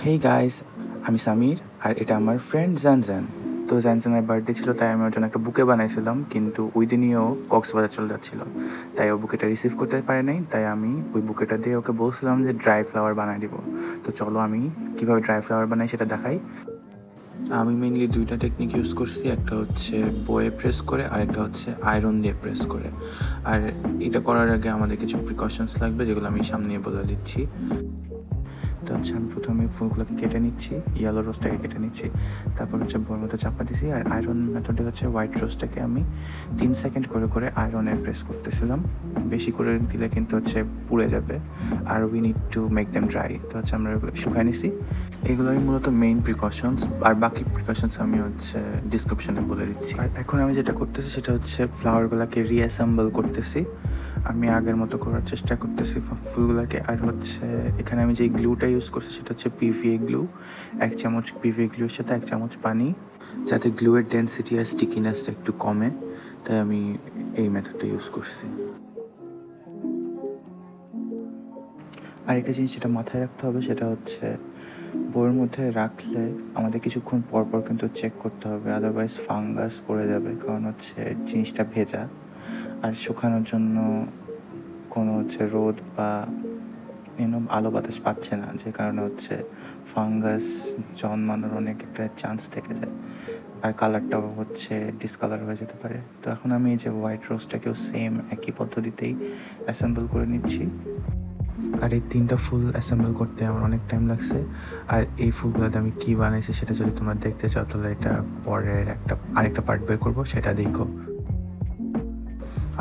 Hey guys, আমি সামির আর এটা আমার ফ্রেন্ড জানজান। তো জানজানের বার্থডে ছিল, তাই আমি ওর জন্য একটা বুকে বানাইছিলাম, কিন্তু ওই দিনই ও কক্সবাজার চলে যাচ্ছিল, তাই ও বুকেটা রিসিভ করতে পারে নাই। তাই আমি ওই বুকেটা দিয়ে ওকে বলছিলাম যে ড্রাই ফ্লাওয়ার বানাই দিব। তো চলো আমি কীভাবে ড্রাই ফ্লাওয়ার বানাই সেটা দেখাই। আমি মেইনলি দুইটা টেকনিক ইউজ করছি, একটা হচ্ছে বয়ে প্রেস করে আর একটা হচ্ছে আয়রন দিয়ে প্রেস করে। আর এটা করার আগে আমাদের কিছু প্রিকশনস লাগবে, যেগুলো আমি সামনে বলে দিচ্ছি। তো হচ্ছে আমি প্রথমে ফুলগুলোকে কেটে নিচ্ছি, ইয়েলো রোজটাকে কেটে নিচ্ছি, তারপর হচ্ছে বইয়ের মধ্যে চাপা দিছি। আর আয়রন মেথডে হচ্ছে হোয়াইট রোজটাকে আমি 3 সেকেন্ড করে করে আয়রনে প্রেস করতেছিলাম। বেশি করে দিলে কিন্তু হচ্ছে পুড়ে যাবে, আর we need to make them dry. তো হচ্ছে আমরা শুকাই নিছি। এগুলোই মূলত মেইন প্রিকশনস, আর বাকি প্রিকশনস আমি হচ্ছে ডিসক্রিপশনে বলে দিচ্ছি। আর এখন আমি যেটা করতেছি সেটা হচ্ছে ফ্লাওয়ারগুলোকে রিঅ্যাসেম্বল করতেছি। আমি আগের মতো করার চেষ্টা করতেছি ফুলগুলোকে। আর হচ্ছে এখানে আমি যে গ্লুটা ইউজ করছি সেটা হচ্ছে পিভিএ গ্লু। 1 চামচ পিভিএ গ্লুর সাথে 1 চামচ পানি, যাতে গ্লুয়ের ডেন্সিটি আর স্টিকিনেসটা একটু কমে, তাই আমি এই মেথডটা ইউজ করছি। আর একটা জিনিস যেটা মাথায় রাখতে হবে সেটা হচ্ছে বইয়ের মধ্যে রাখলে আমাদের কিছুক্ষণ পর পর কিন্তু চেক করতে হবে, আদারওয়াইজ ফাঙ্গাস পড়ে যাবে, কারণ হচ্ছে জিনিসটা ভেজা। আর শুকানোর জন্য কোনো হচ্ছে রোদ বা আলো বাতাস পাচ্ছে না, যে কারণে হচ্ছে ফাঙ্গাস জন্মানোর অনেক একটা চান্স থেকে যায়, আর কালারটাও হচ্ছে ডিসকালার হয়ে যেতে পারে। তো এখন আমি এই যে হোয়াইট রোজটাকেও সেম একই পদ্ধতিতেই অ্যাসেম্বল করে নিচ্ছি। আর এই 3টা ফুল অ্যাসেম্বল করতে আমার অনেক টাইম লাগছে। আর এই ফুলগুলোতে আমি কী বানাইছি সেটা যদি তোমরা দেখতে চাও, তাহলে এটা পরের আরেকটা পার্ট বের করবো, সেটা দেখো।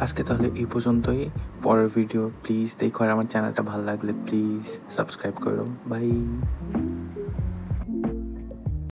আজকে তাহলে এই পর্যন্তই। পরের ভিডিও প্লিজ দেখো, আর আমার চ্যানেলটা ভালো লাগলে প্লিজ সাবস্ক্রাইব করো। বাই।